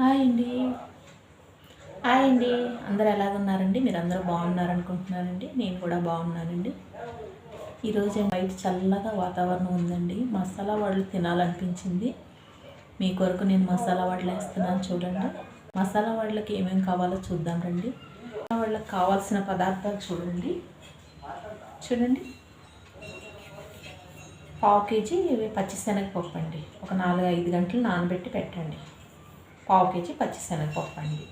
Hi అండి. Hi అండి. అందరూ ఎలాగున్నారండి? మీరు అందరూ బాగున్నారనుకుంటున్నానండి. నేను కూడా బాగున్నానండి. ఈరోజు బయట చల్లగా వాతావరణం ఉందండి. మసాలా వడలు తినాలనిపించింది. మీ కొరకు నేను మసాలా వడలు వేస్తున్నాను చూడండి. మసాలా వడలకి ఏమేమి కావాలో చూద్దాం రండి. మసాలా వడలకు కావాల్సిన పదార్థాలు చూడండి. పావు కేజీ పచ్చిశనగపప్పు అండి. ఒక 4-5 గంటలు నానబెట్టి పెట్టండి. పావు కేజీ పచ్చిశనగపప్పు అండి.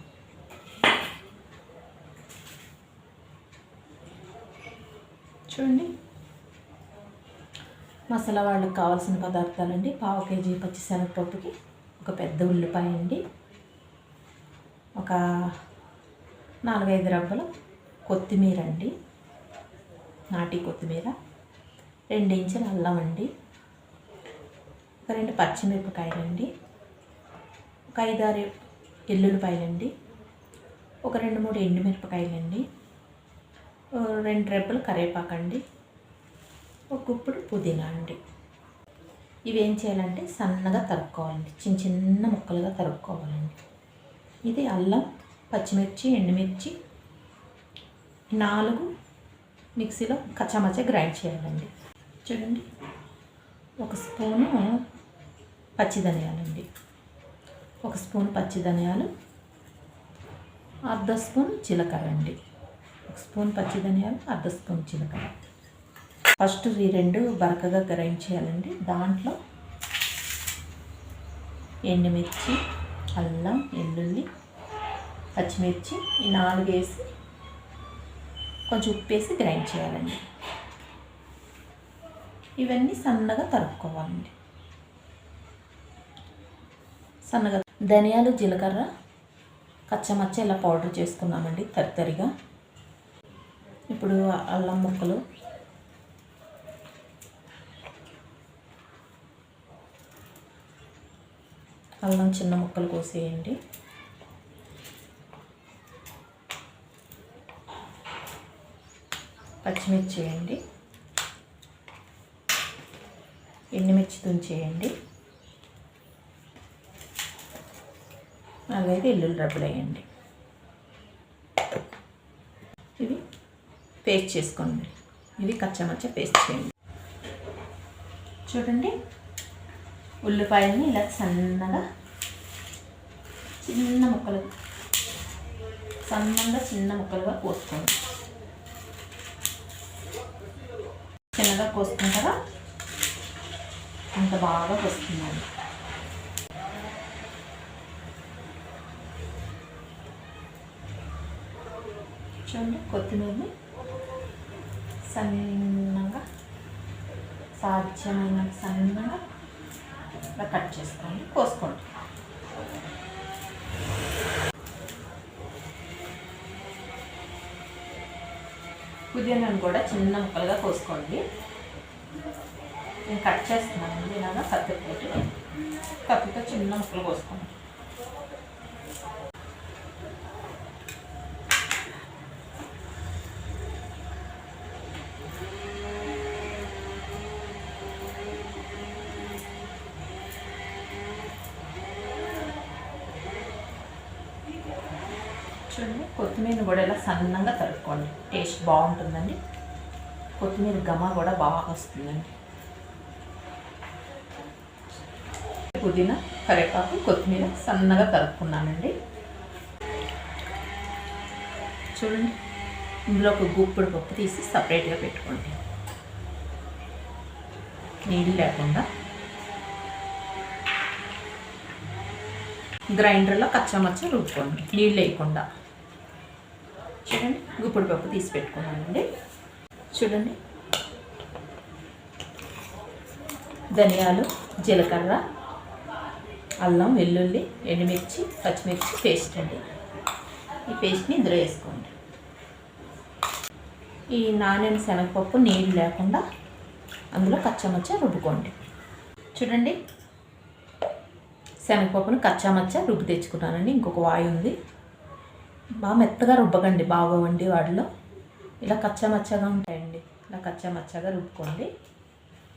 చూడండి, మసాలా వాళ్ళకి కావాల్సిన పదార్థాలండి. పావు కేజీ పచ్చిశనగపప్పుకి ఒక పెద్ద ఉల్లిపాయ అండి, ఒక 4-5 రబ్బలు కొత్తిమీర అండి, నాటి కొత్తిమీర, 2 ఇంచుల అల్లం అండి, ఒక 2 పచ్చిమిరపకాయలండి, ఒక 5-6 ఎల్లుల్లిపాయలండి, ఒక 2-3 ఎండుమిరపకాయలండి, 2 రెబ్బలు కరివేపాకండి, ఒక గుప్పుడు పుదీనా అండి. ఇవి ఏం చేయాలంటే సన్నగా తరుక్కోవాలండి, చిన్న చిన్న ముక్కలుగా తరుక్కోవాలండి. ఇది అల్లం, పచ్చిమిర్చి, ఎండుమిర్చి 4 మిక్సీలో కచ్చామచ్చా గ్రైండ్ చేయాలండి. చూడండి, 1 స్పూను పచ్చి ధనియాలండి, 1 స్పూన్ పచ్చి ధనియాలు, 1/2 స్పూన్ జీలకర్ర అండి. 1 స్పూన్ పచ్చి ధనియాలు, 1/2 స్పూన్ జీలకర్ర. ఫస్ట్ ఈ 2 బరకగా గ్రైండ్ చేయాలండి. దాంట్లో ఎండుమిర్చి, అల్లం, వెల్లుల్లి, పచ్చిమిర్చి ఈ 4 వేసి కొంచెం ఉప్పు వేసి గ్రైండ్ చేయాలండి. ఇవన్నీ సన్నగా తరుక్కోవాలండి. సన్నగా ధనియాలు, జీలకర్ర కచ్చమచ్చ ఇలా పౌడర్ చేసుకున్నామండి తరితరిగా. ఇప్పుడు అల్లం ముక్కలు, అల్లం చిన్న ముక్కలు కోసేయండి. పచ్చిమిర్చి వేయండి, ఎండుమిర్చి తుంచేయండి, 4-5 ఎల్లుల్లి రబ్బలు వేయండి. ఇవి పేస్ట్ చేసుకోండి. ఇవి కచ్చామచ్చ పేస్ట్ చేయండి. చూడండి, ఉల్లిపాయలని ఇలా సన్నగా చిన్న ముక్కలుగా కోసుకోండి. చిన్నగా కోసుకుంటారా అంత బాగా వస్తుందండి. చూడండి, కొత్తిమీరని సన్నగా సాధ్యమైన సన్నగా ఇలా కట్ చేసుకోండి, కోసుకోండి. పుదీనాను కూడా చిన్న ముక్కలుగా కోసుకోండి. నేను కట్ చేస్తున్నానండి ఇలాగా కత్తితో చిన్న ముక్కలు కోసుకోండి. చూడండి, కొత్తిమీర కూడా ఇలా సన్నంగా తరుక్కోండి. టేస్ట్ బాగుంటుందండి. కొత్తిమీర ఘమ కూడా బాగా వస్తుందండి. పుదీనా, కరివేపాకు, కొత్తిమీర సన్నగా తరుక్కున్నానండి. చూడండి, ఇందులో ఒక గుప్పుడు పప్పు తీసి సపరేట్గా పెట్టుకోండి. నీళ్ళు లేకుండా గ్రైండర్లో కచ్చామచ్చ రుబ్బుకోండి, నీళ్ళు వేయకుండా. చూడండి, గుప్పుడు పప్పు తీసి పెట్టుకున్నానండి. చూడండి, ధనియాలు, జీలకర్ర, అల్లం, వెల్లుల్లి, ఎండుమిర్చి, పచ్చిమిర్చి పేస్ట్ అండి. ఈ పేస్ట్ని ఇందులో వేసుకోండి. ఈ నానిన శనగపప్పు నీళ్ళు లేకుండా అందులో కచ్చామచ్చ రుబ్బుకోండి. చూడండి, శనగపప్పును కచ్చామచ్చ రుబ్బు తెచ్చుకున్నానండి. ఇంకొక వాయి ఉంది. బాగా మెత్తగా రుబ్బకండి, బాగోవండి వాటిలో. ఇలా కచ్చామచ్చగా ఉంటాయండి. ఇలా కచ్చామచ్చగా రుబ్బుకోండి.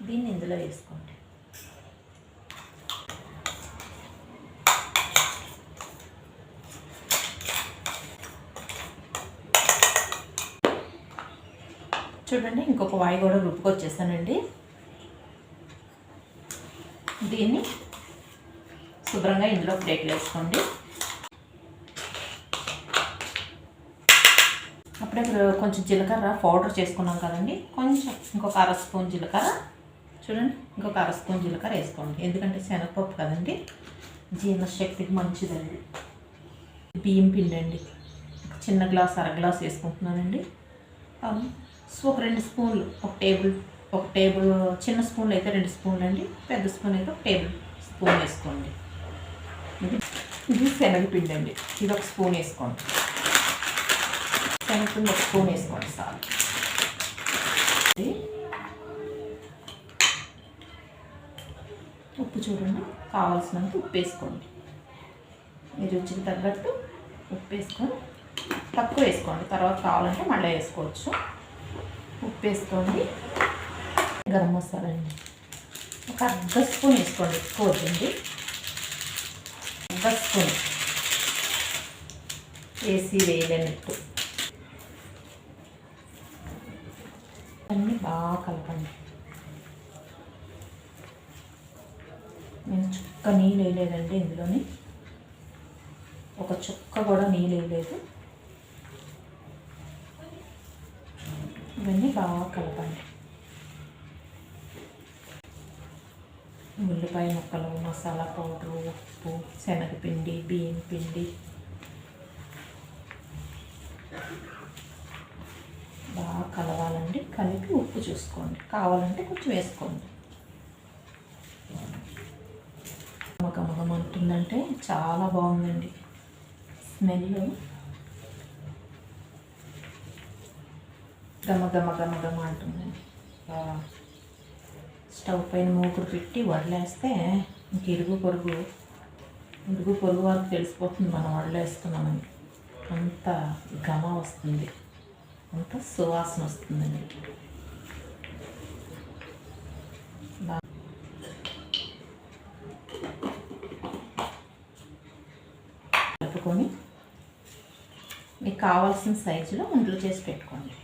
దీన్ని ఇందులో వేసుకోండి. చూడండి ఇంకొక వాయి కూడా రుబ్బుకొచ్చేసానండి. దీన్ని శుభ్రంగా ఇందులో ప్లేట్లు వేసుకోండి. అప్పుడే కొంచెం జీలకర్ర పౌడర్ చేసుకున్నాం కదండి, కొంచెం ఇంకొక అర స్పూన్ జీలకర్ర, చూడండి ఇంకొక అర స్పూన్ జీలకర్ర వేసుకోండి. ఎందుకంటే శనగపప్పు కదండి, జీర్ణశక్తికి మంచిదండి. బియ్యం పిండి అండి, చిన్న గ్లాస్ అర గ్లాస్ వేసుకుంటున్నానండి. సో ఒక 2 స్పూన్లు, ఒక టేబుల్ చిన్న స్పూన్లు అయితే 2 స్పూన్లు అండి, పెద్ద స్పూన్ అయితే ఒక టేబుల్ స్పూన్ వేసుకోండి. ఇది శనగపిండి అండి, ఇది ఒక స్పూన్ వేసుకోండి. శనగపిండి ఒక స్పూన్ వేసుకోండి చాలు. ఉప్పు చూడండి, కావాల్సినంత ఉప్పు వేసుకోండి. మీ రుచికి తగ్గట్టు ఉప్పు వేసుకొని, తక్కువ వేసుకోండి, తర్వాత కావాలంటే మళ్ళీ వేసుకోవచ్చు. ఉప్పు వేసుకోండి. గరం మసాలా అండి ఒక అర్ధ స్పూన్ వేసుకోండి, ఎక్కువ వద్దండి, అర్ధ స్పూన్ వేసి వేయలేనట్టు అన్నీ బాగా కలపండి. నేను చుక్క నీళ్ళు వేయలేదండి ఇందులోని, ఒక చుక్క కూడా నీళ్ళు వేయలేదు. ఇవన్నీ బాగా కలపండి. ఉల్లిపాయ ముక్కలు, మసాలా పౌడరు, ఉప్పు, శనగపిండి, బియ్యం పిండి బాగా కలవాలండి. కలిపి ఉప్పు చూసుకోండి, కావాలంటే కొంచెం వేసుకోండి. గమగమగమ అంటుందంటే చాలా బాగుందండి స్మెల్. గమగమగమగమ అంటుందండి. స్టవ్ పైన మూకుడు పెట్టి వడలేస్తే ఇంక ఇరుగు పొరుగు వరకు తెలిసిపోతుంది మనం వడలేస్తున్నామని. అంత ఘమ వస్తుంది, అంత సువాసన వస్తుందండి. కలుపుకొని మీకు కావాల్సిన సైజులో ఉండలు చేసి పెట్టుకోండి.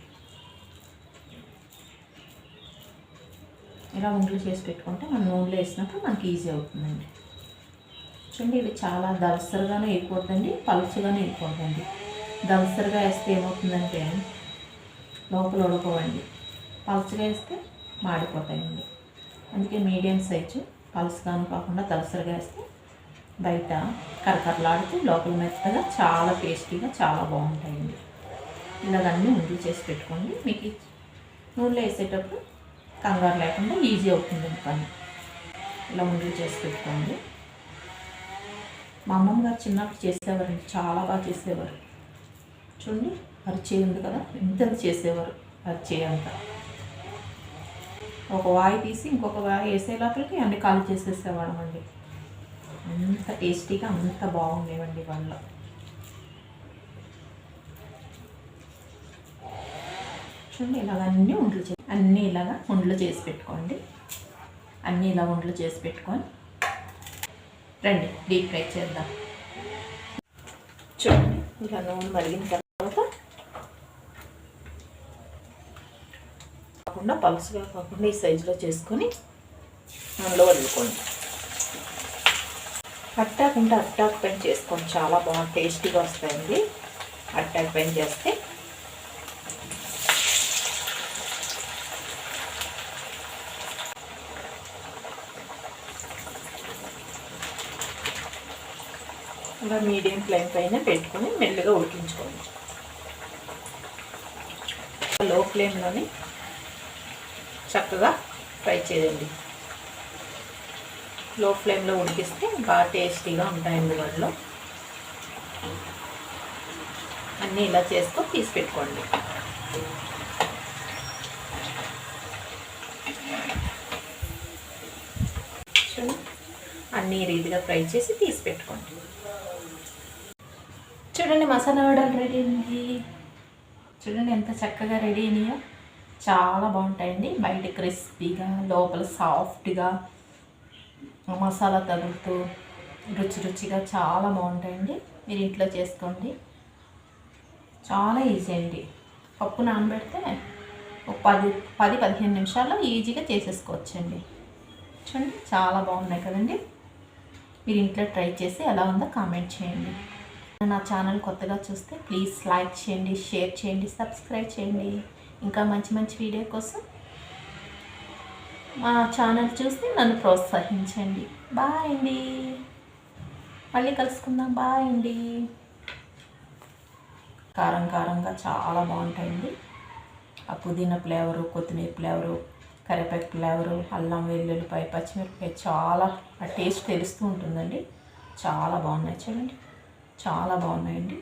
ఇలా ఉండలు చేసి పెట్టుకుంటే మనం నూనెలో వేసినప్పుడు మనకి ఈజీ అవుతుందండి. చూడండి, ఇవి చాలా దలసరిగానే వేయకూడదండి, పలుచగానే వేయకూడదండి. దలసరిగా వేస్తే ఏమవుతుందంటే లోపల ఉడకవండి, పలుచగా వేస్తే మాడిపోతాయండి. అందుకే మీడియం సైజు, పలుచగాను కాకుండా దలసరిగా వేస్తే బయట కరకరలాడుతూ లోపల మెత్తగా చాలా టేస్టీగా చాలా బాగుంటాయండి. ఇలాగన్నీ ఉండలు చేసి పెట్టుకోండి. మీకు నూనెలో వేసేటప్పుడు కంగారు లేకుండా ఈజీ అవుతుంది పని. ఇలా ఉండలు చేసి పెట్టుకోండి. మా అమ్మమ్మ గారు చిన్నప్పుడు చేసేవారండి, చాలా బాగా చేసేవారు. చూడండి అరిచేయి ఉంది కదా, ఇంత చేసేవారు. అరిచేయి అంతా ఒక వాయి తీసి ఇంకొక వాయి వేసే లోపలికి అన్ని ఖాళీ చేసేసేవాళ్ళం అండి. అంత టేస్టీగా అంత బాగుండేవండి వాళ్ళు. చూడండి ఇలాగ అన్నీ ఇలాగా ఉండలు చేసి పెట్టుకోండి. అన్నీ ఇలా ఉండలు చేసి పెట్టుకొని రండి డీప్ ఫ్రై చేద్దాం. చూడండి ఇలా నూనె మరిగిన తర్వాత కాకుండా పలుసుగా కాకుండా ఈ సైజులో చేసుకొని నూనెలో వదులుకోండి. అట్టాకుంటే అట్టాకు పైన చేసుకోండి, చాలా బాగా టేస్టీగా వస్తాయండి. అట్టాకు పైన చేస్తే ఇలా మీడియం ఫ్లేమ్ పైన పెట్టుకొని మెల్లగా ఉడికించుకోండి. లో ఫ్లేమ్లోనే చక్కగా ఫ్రై చేయండి. లో ఫ్లేమ్లో ఉడికిస్తే బాగా టేస్టీగా ఉంటాయండి వాటిలో. అన్నీ ఇలా చేసుకొని తీసి పెట్టుకోండి. అన్నీ రీతిగా ఫ్రై చేసి తీసి పెట్టుకోండి. చూడండి మసాలా వడలు రెడీ అయింది. చూడండి ఎంత చక్కగా రెడీ అయినాయో, చాలా బాగుంటాయండి. బయట క్రిస్పీగా, లోపల సాఫ్ట్గా, మసాలా తగులుతూ రుచిగా చాలా బాగుంటాయండి. మీరు ఇంట్లో చేసుకోండి, చాలా ఈజీ అండి. పప్పు నానబెడితే ఒక 10-15 నిమిషాల్లో ఈజీగా చేసేసుకోవచ్చండి. చూడండి చాలా బాగున్నాయి కదండి. మీరు ఇంట్లో ట్రై చేసి ఎలా ఉందో కామెంట్ చేయండి. నా ఛానల్ కొత్తగా చూస్తే ప్లీజ్ లైక్ చేయండి, షేర్ చేయండి, సబ్స్క్రైబ్ చేయండి. ఇంకా మంచి మంచి వీడియో కోసం మా ఛానల్ చూసి నన్ను ప్రోత్సహించండి. బాయ్ అండి, మళ్ళీ కలుసుకుందాం. బాయ్ అండి. కారం కారంగా చాలా బాగుంటాయండి. ఆ పుదీనా ఫ్లేవరు, కొత్తిమీర ఫ్లేవరు, కరివేపాకు ఫ్లేవరు, అల్లం వెల్లుల్లిపాయ, పచ్చిమిరపకాయ చాలా ఆ టేస్ట్ తెలుస్తూ ఉంటుందండి. చాలా బాగున్నాయి చూడండి, చాలా బాగున్నాయండి.